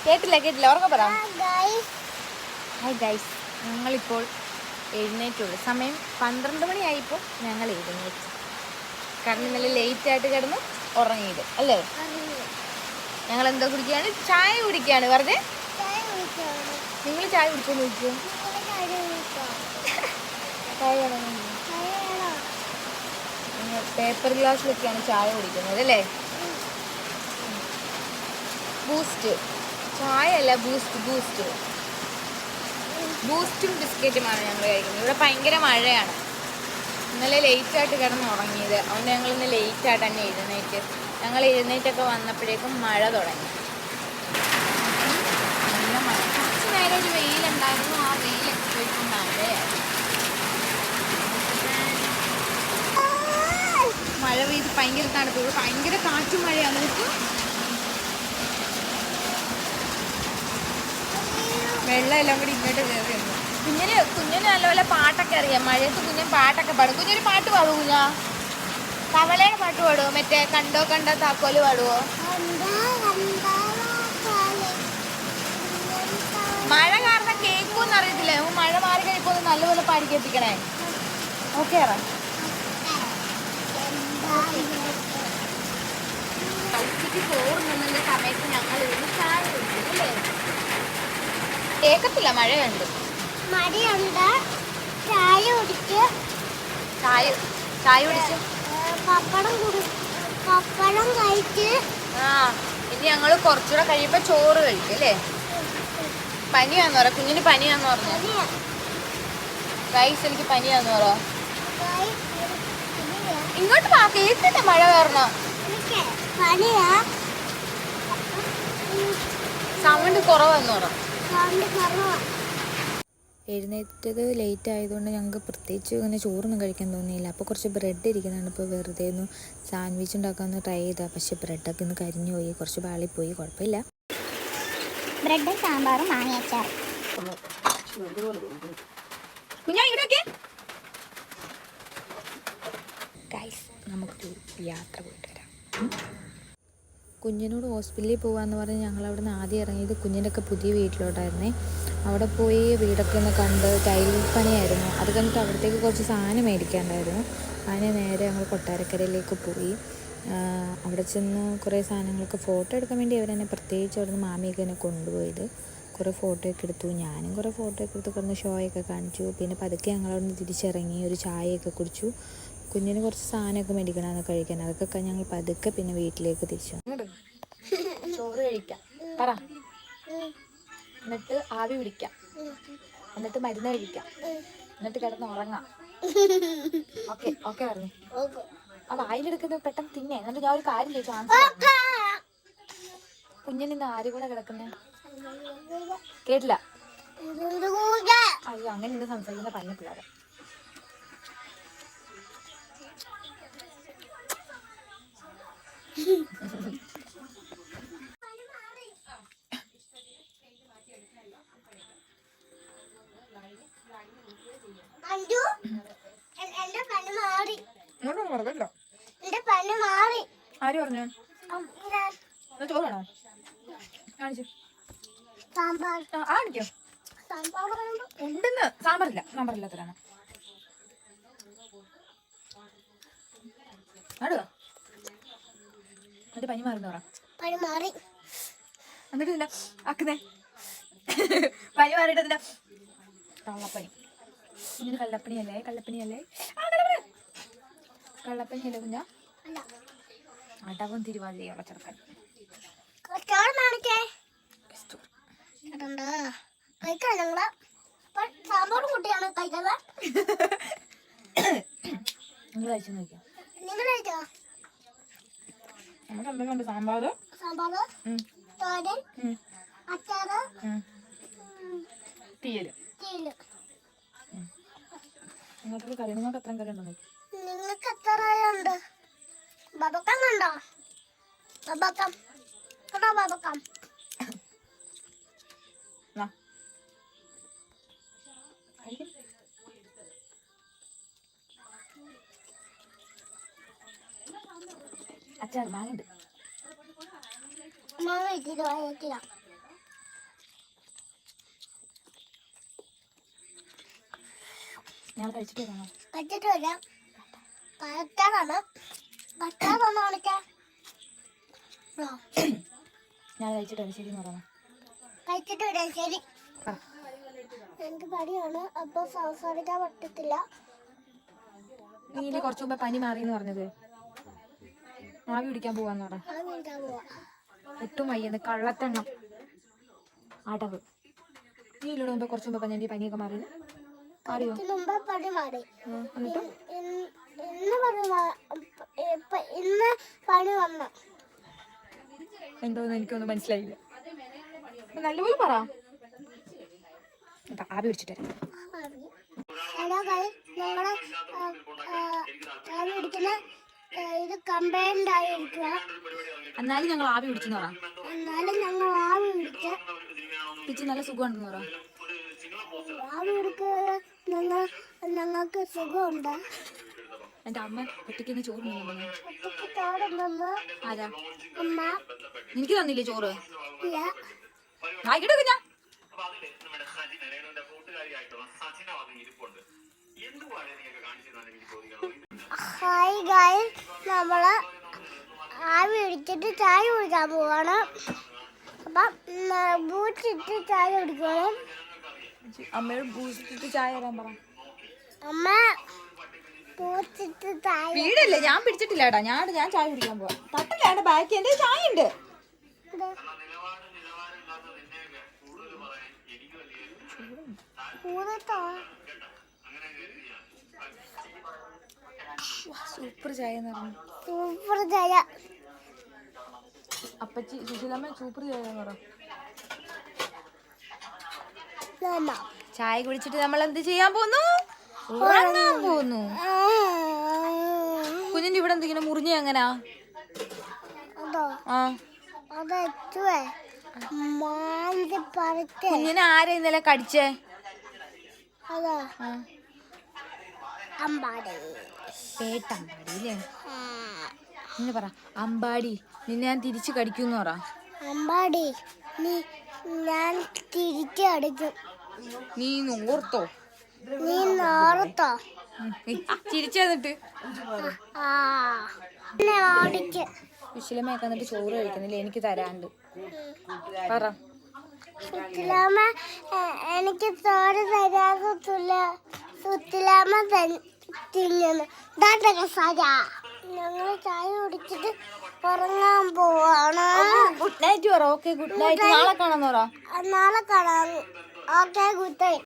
കേട്ടില്ല ഓർമ്മ പറ. ഹായ് ഗൈസ്, ഞങ്ങളിപ്പോൾ എഴുന്നേറ്റുള്ളൂ. സമയം 12 മണിയായിപ്പോൾ ഞങ്ങൾ എഴുന്നേറ്റ്. കാരണം ഇന്നലെ ലേറ്റായിട്ട് കിടന്ന് ഉറങ്ങിയത് അല്ലേ? ഞങ്ങൾ എന്താ കുടിക്കുകയാണ്? ചായ കുടിക്കുകയാണ്. വെറുതെ നിങ്ങൾ ചായ കുടിച്ചോന്ന് ചോദിക്കുമോ? പേപ്പർ ഗ്ലാസ്സിലൊക്കെയാണ് ചായ കുടിക്കുന്നത് അല്ലേ? ബൂസ്റ്റ് ചായ അല്ല, ബൂസ്റ്റും ബിസ്ക്കറ്റുമാണ് ഞങ്ങൾ കഴിക്കുന്നത്. ഇവിടെ ഭയങ്കര മഴയാണ്. ഇന്നലെ ലേറ്റായിട്ട് കിടന്ന് ഉറങ്ങിയത്, അതുകൊണ്ട് ഞങ്ങൾ ഇന്ന് ലേറ്റായിട്ട് തന്നെ എഴുന്നേറ്റ്. ഞങ്ങൾ എഴുന്നേറ്റൊക്കെ വന്നപ്പോഴേക്കും മഴ തുടങ്ങി. നല്ല മഴ. കുറച്ച് നേരം ഒരു വെയിലുണ്ടായിരുന്നു, ആ വെയിലൊക്കെ പോയിട്ട് മഴയാണ്. മഴ പെയ്ത് ഭയങ്കര തണുപ്പ്, ഭയങ്കര കാറ്റും മഴയാണ്. നോക്കൂ, വെള്ളം എല്ലാം കൂടി ഇങ്ങോട്ട് കയറി വന്നു. കുഞ്ഞിന് നല്ലപോലെ പാട്ടൊക്കെ അറിയാം. മഴയത്ത് കുഞ്ഞൻ പാട്ടൊക്കെ പാടും. കുഞ്ഞൊരു പാട്ട് പാടുമോ? കുഞ്ഞാ കവലയുടെ പാട്ട് പാടുമോ? മറ്റേ കണ്ടോ കണ്ടോ താക്കോല് പാടുവോ? മഴ കാരണം കേൾക്കുമെന്ന് അറിയത്തില്ല. മഴ മാറി കഴിയുമ്പോൾ നല്ലപോലെ പാടി കേൾപ്പിക്കണേ. ഓക്കെ ഉച്ചയ്ക്ക് ചോറുന്നതിന്റെ സമയത്ത് ഞങ്ങൾ ഒരു ചായ കുടിക്കും അല്ലേ? കേക്കത്തില്ല, മഴയുണ്ട്. ചായ കുടിച്ച് പപ്പടം കഴിച്ച് ഇനി ഞങ്ങൾ കുറച്ചുകൂടെ കഴിയുമ്പോ ചോറ് കഴിക്കും അല്ലേ? പനിയാന്ന് പറ. കുഞ്ഞിന് പനിയാന്ന് പറഞ്ഞു. ഗൈസ്, എനിക്ക് പനിയാന്ന് പറ. ഇങ്ങോട്ട് വാ, കേട്ടില്ല മഴ കാരണം. സൗണ്ട് കുറവാന്ന് പറ. എഴുന്നേറ്റത് ലേറ്റ് ആയതുകൊണ്ട് ഞങ്ങൾക്ക് പ്രത്യേകിച്ച് ഇങ്ങനെ ചോറൊന്നും കഴിക്കാൻ തോന്നിയില്ല. അപ്പോൾ കുറച്ച് ബ്രെഡ് ഇരിക്കുന്നുണ്ട്. ഇപ്പോൾ വെറുതെ ഒന്ന് സാൻഡ്വിച്ച് ഉണ്ടാക്കാമെന്ന് ട്രൈ ചെയ്താൽ, പക്ഷേ ബ്രെഡൊക്കെ ഒന്ന് കരിഞ്ഞു പോയി, കുറച്ച് പാളിപ്പോയി. കുഴപ്പമില്ല. ബ്രെഡും സാമ്പാറും മാങ്ങയച്ചാറും. ഗൈസ്, നമുക്കൊരു യാത്ര പോയിട്ട് വരാം. കുഞ്ഞിനോട് ഹോസ്പിറ്റലിൽ പോകാമെന്ന് പറഞ്ഞ് ഞങ്ങളവിടെ നിന്ന് ആദ്യം ഇറങ്ങിയത് കുഞ്ഞിൻ്റെയൊക്കെ പുതിയ വീട്ടിലോട്ടായിരുന്നേ. അവിടെ പോയി വീടൊക്കെ ഒന്ന് കണ്ട്, ടൈൽ പണിയായിരുന്നു. അത് കഴിഞ്ഞിട്ട് അവിടത്തേക്ക് കുറച്ച് സാധനം മേടിക്കാണ്ടായിരുന്നു. അതിന് നേരെ ഞങ്ങൾ കൊട്ടാരക്കരയിലേക്ക് പോയി. അവിടെ ചെന്ന് കുറേ സാധനങ്ങൾക്ക് ഫോട്ടോ എടുക്കാൻ വേണ്ടി അവരെന്നെ പ്രത്യേകിച്ച് അവിടെ നിന്ന് മാമിയൊക്കെ എന്നെ കൊണ്ടുപോയത്. കുറേ ഫോട്ടോ ഒക്കെ എടുത്തു. ഞാനും കുറേ ഫോട്ടോ ഒക്കെ എടുത്ത് കുറഞ്ഞ ഷോയൊക്കെ കാണിച്ചു. പിന്നെ പതുക്കെ ഞങ്ങളവിടെ നിന്ന് തിരിച്ചിറങ്ങി, ഒരു ചായയൊക്കെ കുടിച്ചു. കുഞ്ഞിന് കുറച്ച് സാധനമൊക്കെ മേടിക്കണമെന്ന് കഴിക്കാൻ. അതൊക്കെ ഞങ്ങൾ പതുക്കെ പിന്നെ വീട്ടിലേക്ക് തിരിച്ചു. ചോറ് കഴിക്കാം പറ, എന്നിട്ട് ആവി പിടിക്കാം, എന്നിട്ട് മരുന്ന് കഴിക്കാം, എന്നിട്ട് കിടന്ന് ഉറങ്ങാം. ഓക്കെ ഓക്കെ പറഞ്ഞു. ആ വായിലെടുക്കുന്നത് പെട്ടെന്ന് തിന്നെ. എന്നിട്ട് ഞാൻ ഒരു കാര്യം ചോദിച്ചു, കുഞ്ഞിന് ഇന്ന് ആര് കൂടെ കിടക്കുന്നേ? കേട്ടില്ല. അയ്യോ, അങ്ങനെ ഇന്ന് സംസാരിക്കുന്ന പറഞ്ഞ പിള്ളേരെ. ആര് പറഞ്ഞു? ചോറാണോ? കാണിച്ചു. കാണിക്കോ? ഉണ്ടെന്ന്. സാമ്പാറില്ലാത്തവരാണ്. അടുക എന്നിട്ട് പനി മാറുന്ന പറ. എന്നിട്ട് ഇല്ല ആക്കുന്നേ. പനി മാറിയിട്ടില്ല. കള്ളപ്പനി. കുഞ്ഞിന് കള്ളപ്പനിയല്ലേ? കള്ളപ്പനിയല്ലേ കുഞ്ഞാ? അടവും തിരുവാതിരയുള്ള ചെറുക്കൻ. സാമ്പാറും കുട്ടിയാണ് കഴിച്ചത്. നിങ്ങൾ കഴിച്ചു നോക്കിയോ? നമുക്ക് എന്തെങ്കിലും സാമ്പാർ, തോരൻ, അച്ചാറ്, തീയല്. നിങ്ങൾക്ക് കറി, നിങ്ങൾക്ക് എത്ര കറി ഉണ്ടോ? നിങ്ങൾക്ക് എത്ര ഉണ്ട്? ബബക്കം കണ്ടോ? ബബക്കം കണ്ടോ? ബബക്കം അച്ചാർ മാങ്ങുണ്ട്. മാങ്ങ ഇട്ടിട്ട് വായിക്കില്ല. ഞാൻ കഴിച്ചിട്ട് വരാമോ? കഴിച്ചിട്ട് വരാം. കഴിക്കാറാണ് കാണിക്കാൻ. ഞാൻ കഴിച്ചിട്ട് വരാം. ശരി നോക്കാം. കഴിച്ചിട്ട് വരാം. ശരി. എനിക്ക് പനിയാണ്, അപ്പൊ സംസാരിക്കാൻ പറ്റത്തില്ല. നീ കുറച്ചു മുമ്പ് പനി മാറിയെന്ന് പറഞ്ഞത്. ആവി പിടിക്കാൻ പോവാന്ന് പറ. ഒട്ടും വയ്യെന്ന് കള്ളത്തെണ്ണം അടവ്. നീ ഇല്ലൂടെ മുമ്പ് കുറച്ചു മുമ്പ് പറഞ്ഞ പനിയൊക്കെ മാറിയത് അറിയോ? പനി മാറി. എന്നിട്ട് ഇന്ന് പനി വന്നു. എന്തോന്ന് എനിക്കൊന്നും മനസ്സിലായില്ല. നല്ലപോലെ പറ. ആവി പിടിച്ചിട്ട് ഞങ്ങളെ ആവി പിടിക്കുന്ന ഇത് കംപ്ലൈന്റ് ആയിരിക്കുക. എന്നാലും ഞങ്ങൾ ആവി പിടിച്ചെന്ന് പറ. എന്നാലും ഞങ്ങൾ ആവി പിടിച്ച് നല്ല സുഖമുണ്ടെന്ന് പറ. ആവി പിടിക്കുക ഞങ്ങൾക്ക് സുഖമുണ്ട്. എന്റെ അമ്മ ഒറ്റയ്ക്ക് ചോറ് ആരാ? അമ്മ എനിക്ക് തന്നില്ലേ ചോറ്? ഇല്ല. ആയിക്കോട്ടെ ഞാൻ ഹായ് ഗായ്സ്, നമ്മള് ആവി പിടിച്ചിട്ട് ചായ കുടിക്കാൻ പോവാണ്. അപ്പം ബൂട്ടിട്ട് ചായ കുടിക്കണം. അമ്മയോട് ബൂസ്റ്റിട്ട് ചായ തരാൻ പറ. അമ്മ ബൂട്ടിട്ട് ചായ. വീടല്ലേ, ഞാൻ പിടിച്ചിട്ടില്ല കേട്ടാ. ഞാൻ ചായ കുടിക്കാൻ പോവാ. തട്ടില്ലാണ്ട് ബാക്കി എന്റെ ചായ ഉണ്ട്. സൂപ്പർ ചായ എന്ന് പറഞ്ഞു. സൂപ്പർ ചായ. അപ്പച്ചി സുശീലമ്മ സൂപ്പർ ചായ എന്ന് പറ. ചായ കുടിച്ചിട്ട് നമ്മൾ എന്ത് ചെയ്യാൻ പോന്നു? ഉറങ്ങാൻ പോന്നു. കുഞ്ഞിന്റെ ഇവിടെ എന്തെങ്കിലും മുറിഞ്ഞ എങ്ങനാ? കുഞ്ഞിനെ ആരാ ഇന്നലെ കടിച്ചേ? പേട്ടമ്പാടി അല്ലേ പറ. അമ്പാടി നിന്നെ ഞാൻ തിരിച്ചു കടിക്കൂന്ന് പറ. അമ്പാടി ഞാൻ തിരിച്ചു കടിക്കും. നീ ഓർത്തോ? ചിരിച്ചു തന്നിട്ട് സുശീലമ്മയൊക്കെ എന്നിട്ട് ചോറ് കഴിക്കുന്നില്ല, എനിക്ക് തരാണ്ട് പറ. സുശീലാമ്മ എനിക്ക് ചോറ് തരാതെ സുശീലാമ്മ തിന്നുന്നു. ഞങ്ങൾ ചായ കുടിച്ചിട്ട് ഉറങ്ങാൻ പോവാണ്. ഗുഡ് നൈറ്റ് പറ. Okay good night. നാളെ കാണാന്ന് പറ. നാളെ കാണാം. Okay good night.